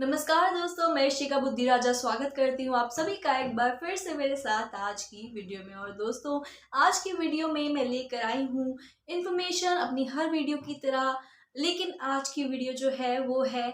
नमस्कार दोस्तों, मैं शिका बुद्धि राजा स्वागत करती हूँ आप सभी का एक बार फिर से मेरे साथ आज की वीडियो में। और दोस्तों, आज की वीडियो में मैं लेकर आई हूँ इन्फॉर्मेशन अपनी हर वीडियो की तरह। लेकिन आज की वीडियो जो है वो है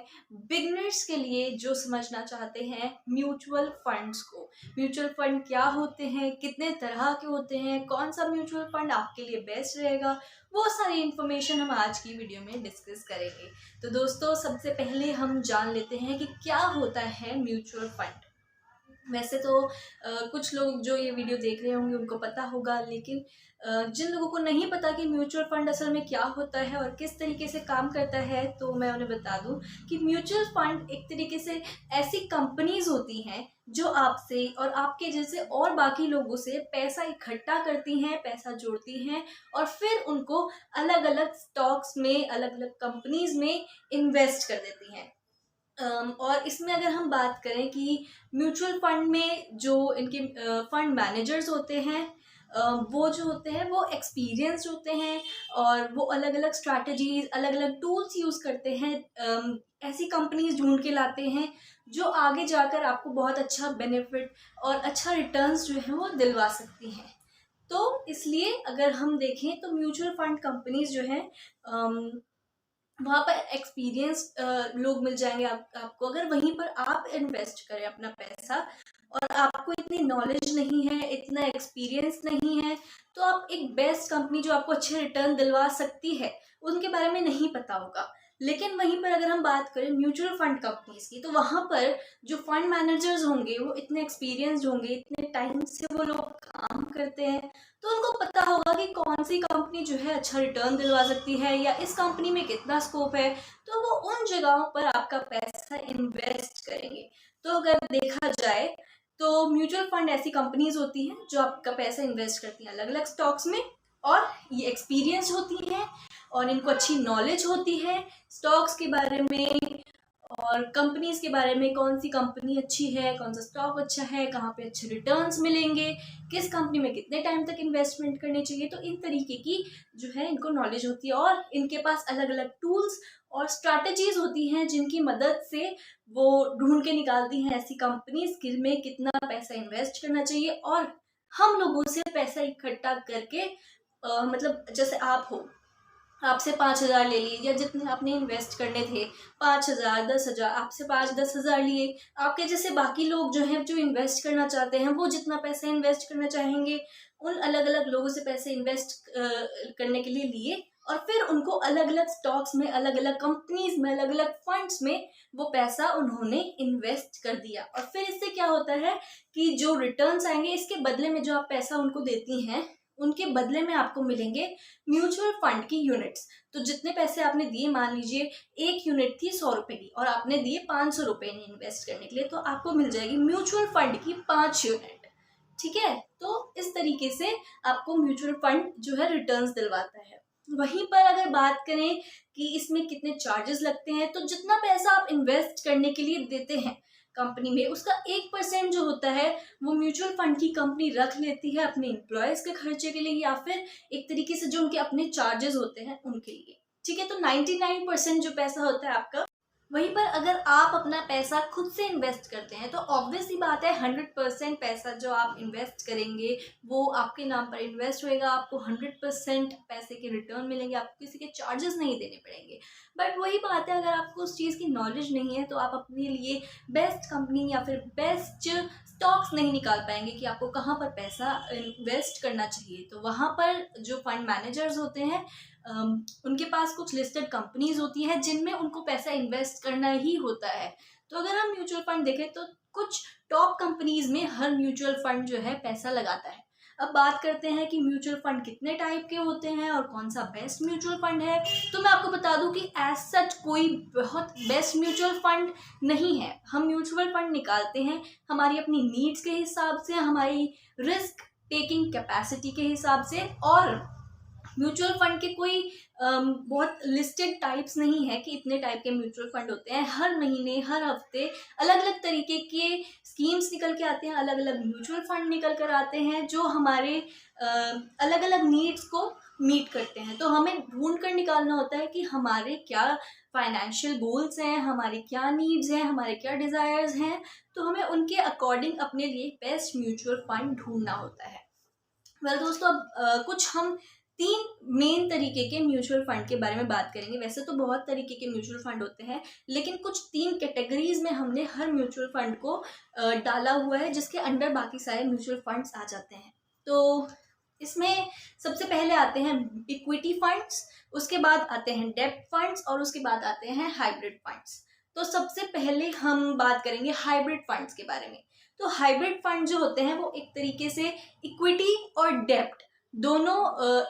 बिगनर्स के लिए जो समझना चाहते हैं म्यूचुअल फंड्स को। म्यूचुअल फंड क्या होते हैं, कितने तरह के होते हैं, कौन सा म्यूचुअल फंड आपके लिए बेस्ट रहेगा, वो सारी इन्फॉर्मेशन हम आज की वीडियो में डिस्कस करेंगे। तो दोस्तों, सबसे पहले हम जान लेते हैं कि क्या होता है म्यूचुअल फंड। वैसे तो कुछ लोग जो ये वीडियो देख रहे होंगे उनको पता होगा, लेकिन जिन लोगों को नहीं पता कि म्यूचुअल फंड असल में क्या होता है और किस तरीके से काम करता है, तो मैं उन्हें बता दूं कि म्यूचुअल फंड एक तरीके से ऐसी कंपनीज होती हैं जो आपसे और आपके जैसे और बाकी लोगों से पैसा इकट्ठा करती हैं, पैसा जोड़ती हैं और फिर उनको अलग अलग स्टॉक्स में, अलग अलग कंपनीज में इन्वेस्ट कर देती हैं। और इसमें अगर हम बात करें कि म्यूचुअल फंड में जो इनके फंड मैनेजर्स होते हैं, वो जो होते हैं वो एक्सपीरियंस्ड होते हैं और वो अलग अलग स्ट्रैटेजीज, अलग अलग टूल्स यूज़ करते हैं। ऐसी कंपनीज ढूंढ के लाते हैं जो आगे जाकर आपको बहुत अच्छा बेनिफिट और अच्छा रिटर्न्स जो है वो दिलवा सकती हैं। तो इसलिए अगर हम देखें तो म्यूचुअल फंड कंपनीज जो है वहाँ पर एक्सपीरियंस लोग मिल जाएंगे आपको। अगर वहीं पर आप इन्वेस्ट करें अपना पैसा और आपको इतनी नॉलेज नहीं है, इतना एक्सपीरियंस नहीं है, तो आप एक बेस्ट कंपनी जो आपको अच्छे रिटर्न दिलवा सकती है उनके बारे में नहीं पता होगा। लेकिन वहीं पर अगर हम बात करें म्यूचुअल फंड कंपनीज की, तो वहाँ पर जो फंड मैनेजर्स होंगे वो इतने एक्सपीरियंस्ड होंगे, इतने टाइम से वो लोग काम करते हैं, तो उनको पता होगा कि कौन सी कंपनी जो है अच्छा रिटर्न दिलवा सकती है या इस कंपनी में कितना स्कोप है। तो वो उन जगहों पर आपका पैसा इन्वेस्ट करेंगे। तो अगर देखा जाए तो म्यूचुअल फंड ऐसी कंपनीज होती हैं जो आपका पैसा इन्वेस्ट करती हैं अलग अलग स्टॉक्स में, और ये एक्सपीरियंस होती हैं और इनको अच्छी नॉलेज होती है स्टॉक्स के बारे में और कंपनीज के बारे में, कौन सी कंपनी अच्छी है, कौन सा स्टॉक अच्छा है, कहाँ पे अच्छे रिटर्न्स मिलेंगे, किस कंपनी में कितने टाइम तक इन्वेस्टमेंट करनी चाहिए। तो इन तरीके की जो है इनको नॉलेज होती है और इनके पास अलग अलग टूल्स और स्ट्रैटेजीज होती हैं जिनकी मदद से वो ढूंढ के निकालती हैं ऐसी कंपनीज में कितना पैसा इन्वेस्ट करना चाहिए। और हम लोगों से पैसा इकट्ठा करके मतलब जैसे आप हो, आपसे 5,000 ले लिए या जितने आपने इन्वेस्ट करने थे, 5,000, 10,000, आपसे 5-10,000 लिए। आपके जैसे बाकी लोग जो हैं जो इन्वेस्ट करना चाहते हैं, वो जितना पैसा इन्वेस्ट करना चाहेंगे, उन अलग अलग लोगों से पैसे इन्वेस्ट करने के लिए लिए और फिर उनको अलग अलग स्टॉक्स में, अलग अलग कंपनीज में, अलग अलग फंड्स में वो पैसा उन्होंने इन्वेस्ट कर दिया। और फिर इससे क्या होता है कि जो रिटर्न्स आएंगे इसके बदले में, जो आप पैसा उनको देती हैं उनके बदले में आपको मिलेंगे म्यूचुअल फंड की यूनिट्स। तो जितने पैसे आपने दिए, मान लीजिए एक यूनिट थी 100 रुपए की और आपने दिए 500 रुपए इन्वेस्ट करने के लिए, तो आपको मिल जाएगी म्यूचुअल फंड की 5 यूनिट। ठीक है, तो इस तरीके से आपको म्यूचुअल फंड जो है रिटर्न्स दिलवाता है। वहीं पर अगर बात करें कि इसमें कितने चार्जेस लगते हैं, तो जितना पैसा आप इन्वेस्ट करने के लिए देते हैं कंपनी में, उसका 1% जो होता है वो म्यूचुअल फंड की कंपनी रख लेती है अपने एम्प्लॉयज के खर्चे के लिए या फिर एक तरीके से जो उनके अपने चार्जेस होते हैं उनके लिए। ठीक है, तो 99% जो पैसा होता है आपका। वहीं पर अगर आप अपना पैसा खुद से इन्वेस्ट करते हैं तो ऑब्वियस सी बात है 100% पैसा जो आप इन्वेस्ट करेंगे वो आपके नाम पर इन्वेस्ट होएगा, आपको 100% पैसे के रिटर्न मिलेंगे, आपको किसी के चार्जेस नहीं देने पड़ेंगे। बट वही बात है, अगर आपको उस चीज़ की नॉलेज नहीं है तो आप अपने लिए बेस्ट कंपनी या फिर बेस्ट स्टॉक्स नहीं निकाल पाएंगे कि आपको कहाँ पर पैसा इन्वेस्ट करना चाहिए। तो वहाँ पर जो फंड मैनेजर्स होते हैं उनके पास कुछ लिस्टेड कंपनीज होती हैं जिनमें उनको पैसा इन्वेस्ट करना ही होता है। तो अगर हम म्यूचुअल फंड देखें तो कुछ टॉप कंपनीज में हर म्यूचुअल फंड जो है पैसा लगाता है। अब बात करते हैं कि म्यूचुअल फंड कितने टाइप के होते हैं और कौन सा बेस्ट म्यूचुअल फंड है। तो मैं आपको बता दूं कि एज सच कोई बहुत बेस्ट म्यूचुअल फंड नहीं है। हम म्यूचुअल फंड निकालते हैं हमारी अपनी नीड्स के हिसाब से, हमारी रिस्क टेकिंग कैपेसिटी के हिसाब से। और म्यूचुअल फंड के कोई बहुत लिस्टेड टाइप्स नहीं है कि इतने टाइप के म्यूचुअल फंड होते हैं। हर महीने, हर हफ्ते अलग अलग तरीके के स्कीम्स निकल के आते हैं, अलग अलग म्यूचुअल फंड निकल कर आते हैं जो हमारे अलग अलग नीड्स को मीट करते हैं। तो हमें ढूंढ कर निकालना होता है कि हमारे क्या फाइनेंशियल गोल्स हैं, हमारी क्या नीड्स हैं, हमारे क्या डिज़ायर्स हैं, तो हमें उनके अकॉर्डिंग अपने लिए बेस्ट म्यूचुअल फंड ढूंढना होता है। दोस्तों, अब कुछ हम 3 मेन तरीके के म्यूचुअल फंड के बारे में बात करेंगे। वैसे तो बहुत तरीके के म्यूचुअल फंड होते हैं, लेकिन कुछ 3 कैटेगरीज में हमने हर म्यूचुअल फंड को डाला हुआ है, जिसके अंडर बाकी सारे म्यूचुअल फंड्स आ जाते हैं। तो इसमें सबसे पहले आते हैं इक्विटी फंड्स, उसके बाद आते हैं डेब्ट फंड्स और उसके बाद आते हैं हाइब्रिड फंड्स। तो सबसे पहले हम बात करेंगे हाइब्रिड फंड्स के बारे में। तो हाइब्रिड फंड जो होते हैं वो एक तरीके से इक्विटी और डेब्ट दोनों,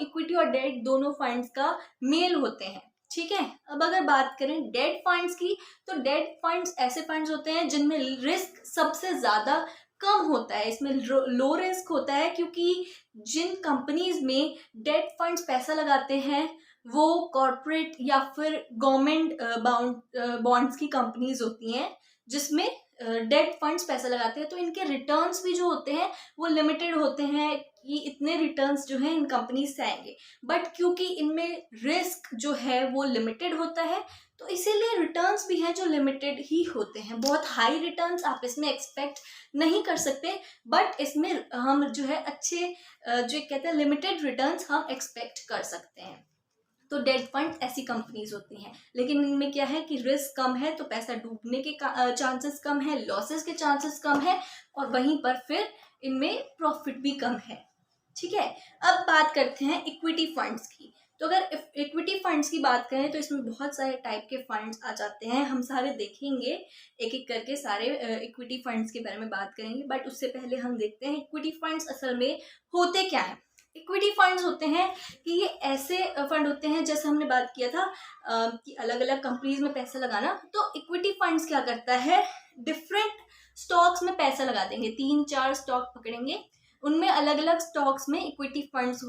इक्विटी और डेब्ट दोनों फंड्स का मेल होते हैं, ठीक है। अब अगर बात करें डेब्ट फंड्स की, तो डेब्ट फंड्स ऐसे फंड्स होते हैं जिनमें रिस्क सबसे ज़्यादा कम होता है, इसमें लो रिस्क होता है, क्योंकि जिन कंपनीज में डेब्ट फंड्स पैसा लगाते हैं वो कॉरपोरेट या फिर गवर्नमेंट बॉन्ड्स की कंपनीज होती हैं, जिसमें डेब्ट फंड्स पैसा लगाते हैं। तो इनके रिटर्न्स भी जो होते हैं वो लिमिटेड होते हैं कि इतने रिटर्न्स जो हैं इन कंपनीज से आएंगे, बट क्योंकि इनमें रिस्क जो है वो लिमिटेड होता है, तो इसीलिए रिटर्न्स भी हैं जो लिमिटेड ही होते हैं। बहुत हाई रिटर्न्स आप इसमें एक्सपेक्ट नहीं कर सकते, बट इसमें हम जो है अच्छे जो कहते हैं लिमिटेड रिटर्न्स हम एक्सपेक्ट कर सकते हैं। तो डेट फंड ऐसी कंपनीज होती हैं, लेकिन इनमें क्या है कि रिस्क कम है, तो पैसा डूबने के चांसेस कम है, लॉसेस के चांसेस कम है, और वहीं पर फिर इनमें प्रॉफिट भी कम है, ठीक है। अब बात करते हैं इक्विटी फंड्स की। तो अगर इक्विटी फंड्स की बात करें तो इसमें बहुत सारे टाइप के फंड्स आ जाते हैं, हम सारे देखेंगे एक एक करके, सारे इक्विटी फंड्स के बारे में बात करेंगे, बट उससे पहले हम देखते हैं इक्विटी फंड्स असल में होते क्या है। इक्विटी फंड्स होते हैं कि ये ऐसे फंड होते हैं, जैसे हमने बात किया था कि अलग अलग कंपनीज में पैसा लगाना। तो इक्विटी फंड्स क्या करता है, डिफरेंट स्टॉक्स में पैसा लगा देंगे, 3-4 स्टॉक पकड़ेंगे, उनमें अलग अलग स्टॉक्स में इक्विटी फंड्स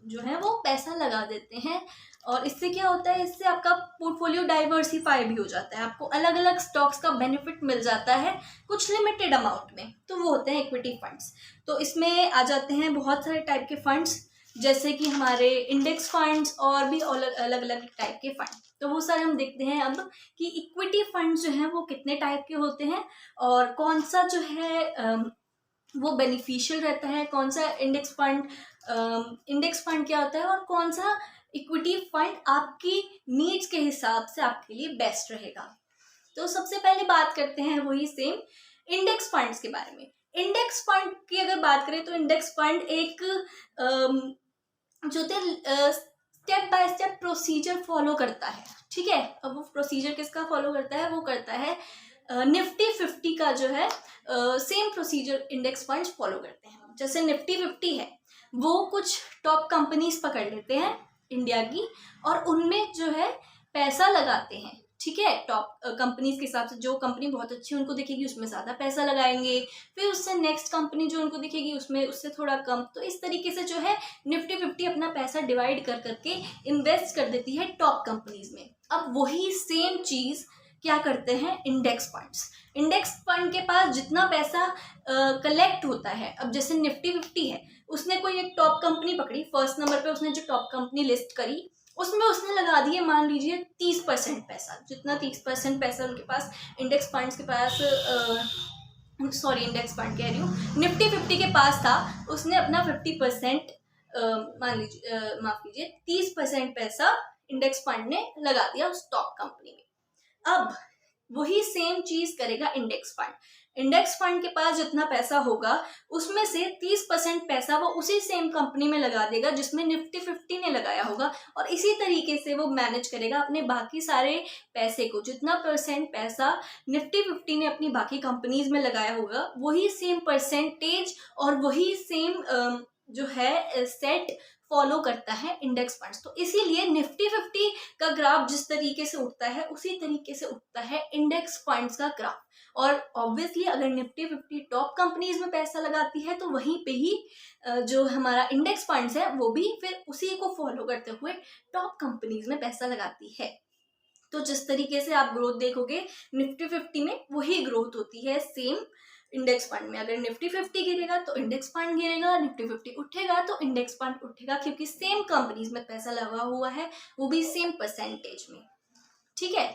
जो है वो पैसा लगा देते हैं। और इससे क्या होता है, इससे आपका पोर्टफोलियो डाइवर्सिफाई भी हो जाता है, आपको अलग अलग स्टॉक्स का बेनिफिट मिल जाता है कुछ लिमिटेड अमाउंट में, तो वो होते हैं इक्विटी फंड्स। तो इसमें आ जाते हैं बहुत सारे टाइप के फंड्स, जैसे कि हमारे इंडेक्स फंड्स और भी अलग अलग टाइप के फंड। तो वो सारे हम देखते हैं अब कि इक्विटी फंड्स जो हैं वो कितने टाइप के होते हैं और कौन सा जो है वो बेनिफिशियल रहता है, कौन सा इंडेक्स फंड क्या होता है, और कौन सा इक्विटी फंड आपकी नीड्स के हिसाब से आपके लिए बेस्ट रहेगा। तो सबसे पहले बात करते हैं वही सेम इंडेक्स फंड्स के बारे में। इंडेक्स फंड की अगर बात करें तो इंडेक्स फंड एक जो step by step procedure follow करता है, ठीक है। अब वो प्रोसीजर किसका फॉलो करता है, वो करता है निफ्टी 50 का जो है same procedure index funds follow करते हैं। जैसे निफ्टी 50 है, वो कुछ टॉप कंपनीज पकड़ लेते हैं इंडिया की और उनमें जो है पैसा लगाते हैं, ठीक है। टॉप कंपनीज के हिसाब से जो कंपनी बहुत अच्छी उनको दिखेगी उसमें ज़्यादा पैसा लगाएंगे, फिर उससे नेक्स्ट कंपनी जो उनको दिखेगी उसमें उससे थोड़ा कम। तो इस तरीके से जो है निफ्टी 50 अपना पैसा डिवाइड कर करके इन्वेस्ट कर देती है टॉप कंपनीज में। अब वही सेम चीज़ क्या करते हैं इंडेक्स फंड्स। इंडेक्स फंड के पास जितना पैसा कलेक्ट होता है, अब जैसे निफ्टी 50 है, उसने कोई एक टॉप कंपनी पकड़ी, फर्स्ट नंबर पे उसने जो टॉप कंपनी लिस्ट करी उसमें उसने लगा दिए मान लीजिए 30% पैसा। जितना 30% पैसा उनके पास इंडेक्स फंड्स के पास इंडेक्स फंड कह रही हूँ, निफ्टी 50 के पास था, उसने अपना 50% मान लीजिए माफ कीजिए 30% पैसा इंडेक्स फंड ने लगा दिया उस टॉप कंपनी में। अब वही सेम चीज करेगा इंडेक्स फंड। इंडेक्स फंड के पास जितना पैसा होगा उसमें से 30% पैसा वो उसी सेम कंपनी में लगा देगा जिसमें निफ्टी 50 ने लगाया होगा, और इसी तरीके से वो मैनेज करेगा अपने बाकी सारे पैसे को। जितना परसेंट पैसा निफ्टी 50 ने अपनी बाकी कंपनीज में लगाया होगा वही सेम परसेंटेज और वही सेम जो है सेट फॉलो करता है इंडेक्स फंड्स। तो इसीलिए निफ्टी 50 का ग्राफ जिस तरीके से उठता है उसी तरीके से उठता है इंडेक्स फंड्स का ग्राफ। और ऑब्वियसली अगर निफ्टी 50 टॉप कंपनीज में पैसा लगाती है तो वहीं पे ही जो हमारा इंडेक्स फंड्स है वो भी फिर उसी को फॉलो करते हुए टॉप कंपनीज में पैसा लगाती है। तो जिस तरीके से आप ग्रोथ देखोगे निफ्टी 50 में वही ग्रोथ होती है सेम इंडेक्स फंड में। अगर निफ्टी 50 गिरेगा तो इंडेक्स फंड गिरेगा, निफ्टी 50 उठेगा तो इंडेक्स फंड उठेगा, क्योंकि सेम कंपनीज में पैसा लगा हुआ है वो भी सेम परसेंटेज में, ठीक है।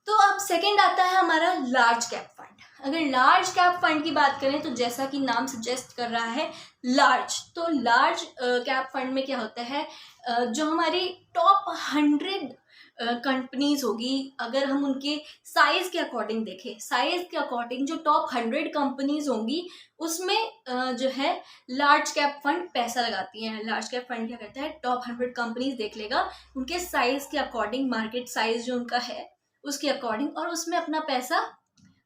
तो अब सेकंड आता है हमारा लार्ज कैप फंड। अगर लार्ज कैप फंड की बात करें तो जैसा कि नाम सजेस्ट कर रहा है लार्ज, तो लार्ज कैप फंड में क्या होता है, जो हमारी टॉप 100 कंपनीज होगी, अगर हम उनके साइज के अकॉर्डिंग देखें, साइज के अकॉर्डिंग जो टॉप 100 कंपनीज होंगी उसमें जो है लार्ज कैप फंड पैसा लगाती हैं। लार्ज कैप फंड क्या करता है, टॉप 100 कंपनीज देख लेगा, उनके साइज के अकॉर्डिंग, मार्केट साइज जो उनका है उसके अकॉर्डिंग, और उसमें अपना पैसा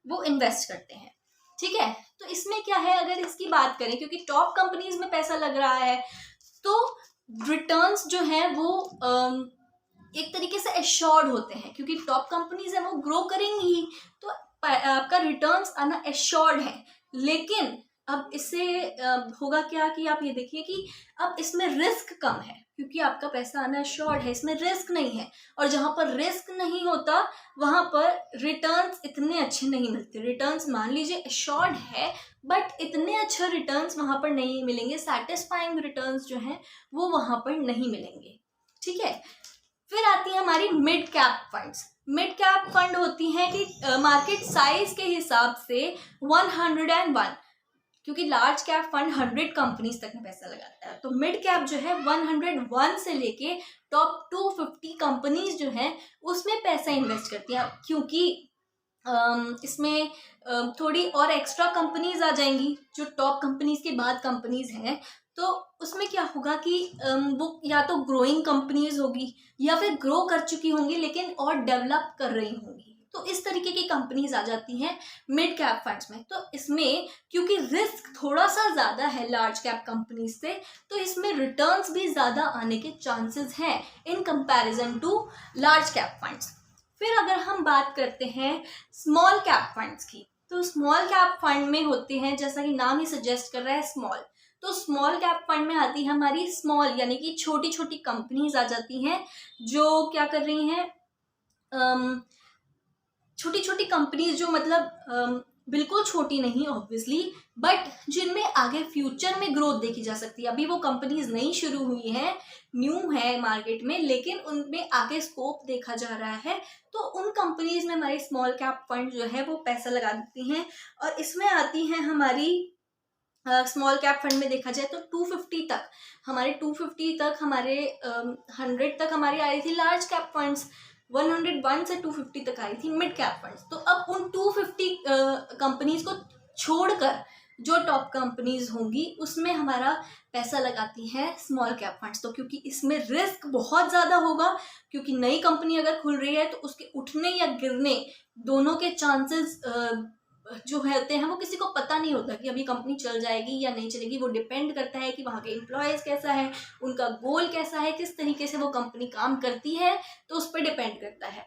वो इन्वेस्ट करते हैं। ठीक है, तो इसमें क्या है, अगर इसकी बात करें, क्योंकि टॉप कंपनीज में पैसा लग रहा है तो रिटर्न्स जो है वो एक तरीके से एश्योर्ड होते हैं, क्योंकि टॉप कंपनीज है वो ग्रो करेंगी ही, तो आपका रिटर्न्स आना एश्योर्ड है। लेकिन अब इससे होगा क्या कि आप ये देखिए कि अब इसमें रिस्क कम है, क्योंकि आपका पैसा आना एश्योर्ड है, इसमें रिस्क नहीं है, और जहाँ पर रिस्क नहीं होता वहाँ पर रिटर्न्स इतने अच्छे नहीं मिलते। रिटर्न्स मान लीजिए एश्योर्ड है, बट इतने अच्छे रिटर्न्स वहाँ पर नहीं मिलेंगे, सेटिस्फाइंग रिटर्न्स जो हैं वो वहाँ पर नहीं मिलेंगे। ठीक है, फिर आती है हमारी mid cap funds. Mid cap fund होती हैं कि मार्केट साइज के हिसाब से 101, क्योंकि लार्ज कैप फंड 100 कंपनीज तक में पैसा लगाता है, तो मिड कैप जो है 101 से लेके टॉप 250 कंपनीज जो हैं उसमें पैसा इन्वेस्ट करती हैं, क्योंकि इसमें थोड़ी और एक्स्ट्रा कंपनीज आ जाएंगी जो टॉप कंपनीज के बाद कंपनीज हैं, तो उसमें क्या होगा कि वो या तो ग्रोइंग कंपनीज होगी या फिर ग्रो कर चुकी होंगी लेकिन और डेवलप कर रही होंगी, तो इस तरीके की कंपनीज आ जाती हैं मिड कैप फंड्स में। तो इसमें क्योंकि रिस्क थोड़ा सा ज़्यादा है लार्ज कैप कंपनीज से, तो इसमें रिटर्न्स भी ज़्यादा आने के चांसेस हैं in comparison to large cap funds. फिर अगर हम बात करते हैं स्मॉल कैप फंड्स की, तो स्मॉल कैप फंड में होते हैं, जैसा कि नाम ही सजेस्ट कर रहा है स्मॉल, तो स्मॉल कैप फंड में आती है हमारी स्मॉल यानी कि छोटी छोटी कंपनीज आ जाती हैं जो क्या कर रही हैं, छोटी छोटी कंपनीज जो मतलब बिल्कुल छोटी नहीं ऑब्वियसली, बट जिनमें आगे फ्यूचर में ग्रोथ देखी जा सकती है। अभी वो कंपनीज नई शुरू हुई हैं, न्यू है मार्केट में, लेकिन उनमें आगे स्कोप देखा जा रहा है, तो उन कंपनीज में हमारी स्मॉल कैप फंड जो है वो पैसा लगा देती हैं। और इसमें आती हैं हमारी स्मॉल कैप फंड में देखा जाए तो 250 तक, हमारे 250 तक, हमारे 100 तक हमारी आई थी लार्ज कैप फंड्स, 101 से 250 तक आई थी मिड कैप फंड्स। तो अब उन 250 कंपनीज को छोड़कर जो टॉप कंपनीज होंगी उसमें हमारा पैसा लगाती हैं स्मॉल कैप फंड्स। तो क्योंकि इसमें रिस्क बहुत ज़्यादा होगा, क्योंकि नई कंपनी अगर खुल रही है तो उसके उठने या गिरने दोनों के चांसेस जो होते हैं वो किसी को पता नहीं होता कि अभी कंपनी चल जाएगी या नहीं चलेगी। वो डिपेंड करता है कि वहाँ के एम्प्लॉयज़ कैसा है, उनका गोल कैसा है, किस तरीके से वो कंपनी काम करती है, तो उस पर डिपेंड करता है।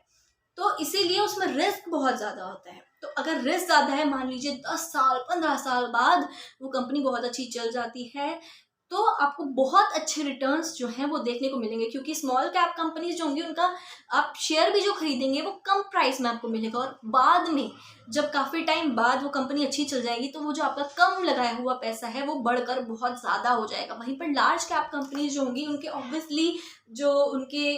तो इसीलिए उसमें रिस्क बहुत ज़्यादा होता है। तो अगर रिस्क ज़्यादा है, मान लीजिए 10 साल 15 साल बाद वो कंपनी बहुत अच्छी चल जाती है, तो आपको बहुत अच्छे रिटर्न्स जो हैं वो देखने को मिलेंगे, क्योंकि स्मॉल कैप कंपनीज जो होंगी उनका आप शेयर भी जो खरीदेंगे वो कम प्राइस में आपको मिलेगा, और बाद में जब काफ़ी टाइम बाद वो कंपनी अच्छी चल जाएगी तो वो जो आपका कम लगाया हुआ पैसा है वो बढ़कर बहुत ज़्यादा हो जाएगा। वहीं पर लार्ज कैप कंपनीज जो होंगी उनके ऑब्वियसली जो उनके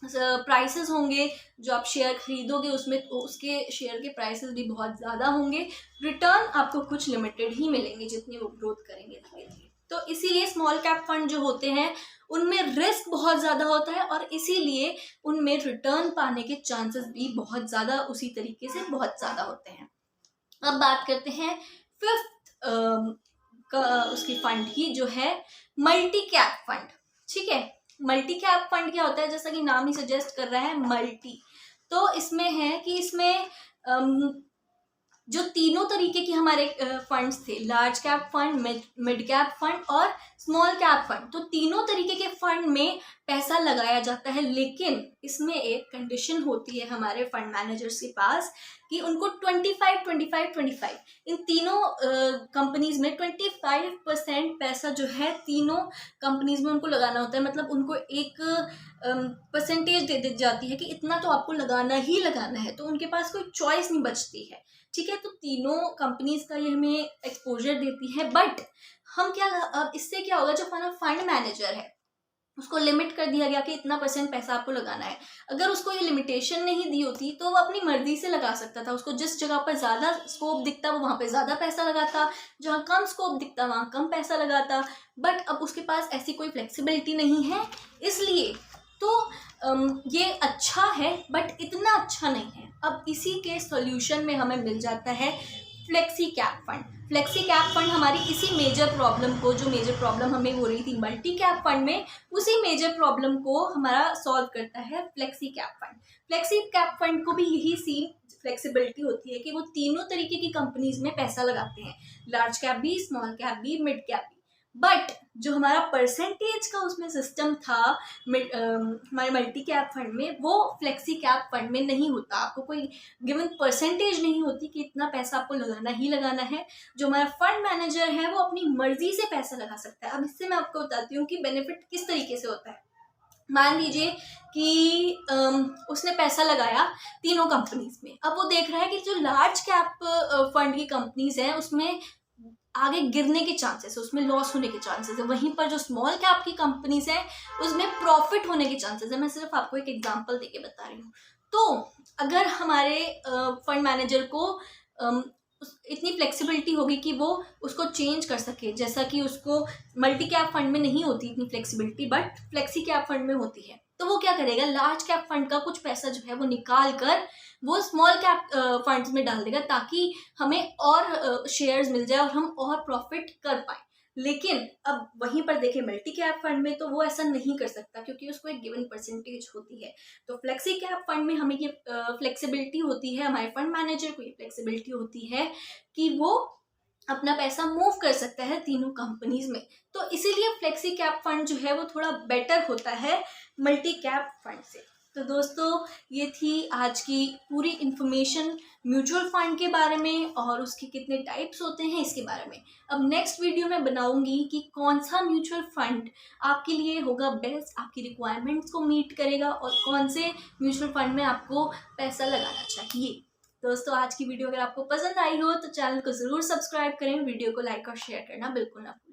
प्राइसेस होंगे, जो आप शेयर खरीदोगे उसमें, तो उसके शेयर के प्राइसेस भी बहुत ज़्यादा होंगे, रिटर्न आपको कुछ लिमिटेड ही मिलेंगे जितनी वो ग्रोथ करेंगे धीरे धीरे। तो इसीलिए स्मॉल कैप फंड जो होते हैं उनमें रिस्क बहुत ज़्यादा होता है, और इसीलिए उनमें रिटर्न पाने के चांसेस भी बहुत ज़्यादा उसी तरीके से बहुत ज़्यादा होते हैं। अब बात करते हैं फिफ्थ उसकी फंड की, जो है मल्टी कैप फंड। ठीक है, मल्टी कैप फंड क्या होता है, जैसा कि नाम ही सजेस्ट कर रहा है मल्टी, तो इसमें है कि इसमें जो तीनों तरीके के हमारे फंड्स थे, large cap fund, mid cap fund और स्मॉल कैप फंड, तो तीनों तरीके के फंड में पैसा लगाया जाता है। लेकिन इसमें एक कंडीशन होती है हमारे फंड मैनेजर्स के पास कि उनको 25-25-25 इन तीनों कंपनीज में 25% पैसा जो है तीनों कंपनीज में उनको लगाना होता है। मतलब उनको एक परसेंटेज दे दी जाती है कि इतना तो आपको लगाना ही लगाना है, तो उनके पास कोई चॉइस नहीं बचती है। ठीक है, तो तीनों कंपनीज का ये हमें एक्सपोजर देती है। बट हम क्या, अब इससे क्या होगा, जो हमारा फंड मैनेजर है उसको लिमिट कर दिया गया कि इतना % पैसा आपको लगाना है। अगर उसको ये लिमिटेशन नहीं दी होती तो वो अपनी मर्जी से लगा सकता था। उसको जिस जगह पर ज़्यादा स्कोप दिखता वो वहाँ पे ज़्यादा पैसा लगाता, जहाँ कम स्कोप दिखता वहाँ कम पैसा लगाता। बट अब उसके पास ऐसी कोई फ्लेक्सिबिलिटी नहीं है, इसलिए तो ये अच्छा है बट इतना अच्छा नहीं है। अब इसी के सॉल्यूशन में हमें मिल जाता है flexi cap fund. Flexi cap fund हमारी इसी मेजर प्रॉब्लम को, जो मेजर प्रॉब्लम हमें हो रही थी मल्टी कैप फंड में, उसी मेजर प्रॉब्लम को हमारा सॉल्व करता है flexi cap fund. Flexi cap fund को भी यही सेम फ्लेक्सिबिलिटी होती है कि वो तीनों तरीके की कंपनीज में पैसा लगाते हैं, लार्ज कैप भी, स्मॉल कैप भी, मिड कैप भी। बट जो हमारा परसेंटेज का उसमें सिस्टम था हमारे मल्टी कैप फंड में, वो फ्लेक्सी कैप फंड में नहीं होता। आपको कोई गिवन परसेंटेज नहीं होती कि इतना पैसा आपको लगाना ही लगाना है। जो हमारा फंड मैनेजर है वो अपनी मर्जी से पैसा लगा सकता है। अब इससे मैं आपको बताती हूँ कि बेनिफिट किस तरीके से होता है। मान लीजिए कि उसने पैसा लगाया तीनों कंपनीज में। अब वो देख रहा है कि जो लार्ज कैप फंड की कंपनीज हैं उसमें आगे गिरने के चांसेस है, उसमें लॉस होने के चांसेस है। वहीं पर जो स्मॉल कैप की कंपनीज हैं उसमें प्रॉफिट होने के चांसेस है। मैं सिर्फ आपको एक एग्जांपल देके बता रही हूँ। तो अगर हमारे फंड मैनेजर को इतनी फ्लेक्सिबिलिटी होगी कि वो उसको चेंज कर सके, जैसा कि उसको मल्टी कैप फंड में नहीं होती इतनी flexibility but flexi cap fund में होती है, तो वो क्या करेगा, लार्ज कैप फंड का कुछ पैसा जो है वो निकाल कर वो स्मॉल कैप फंड्स में डाल देगा ताकि हमें और शेयर्स मिल जाए और हम और प्रॉफिट कर पाए। लेकिन अब वहीं पर देखें मल्टी कैप फंड में तो वो ऐसा नहीं कर सकता क्योंकि उसको एक गिवन परसेंटेज होती है। तो फ्लेक्सी कैप फंड में हमें ये फ्लेक्सिबिलिटी होती है, हमारे फंड मैनेजर को ये फ्लेक्सिबिलिटी होती है कि वो अपना पैसा मूव कर सकता है तीनों कंपनीज में। तो इसीलिए फ्लेक्सी कैप फंड जो है वो थोड़ा बेटर होता है मल्टी कैप फंड से। तो दोस्तों ये थी आज की पूरी इन्फॉर्मेशन म्यूचुअल फंड के बारे में और उसके कितने टाइप्स होते हैं इसके बारे में। अब नेक्स्ट वीडियो में बनाऊंगी कि कौन सा म्यूचुअल फंड आपके लिए होगा बेस्ट, आपकी रिक्वायरमेंट्स को मीट करेगा और कौन से म्यूचुअल फंड में आपको पैसा लगाना चाहिए। दोस्तों आज की वीडियो अगर आपको पसंद आई हो तो चैनल को ज़रूर सब्सक्राइब करें, वीडियो को लाइक और शेयर करना बिल्कुल ना भूलें।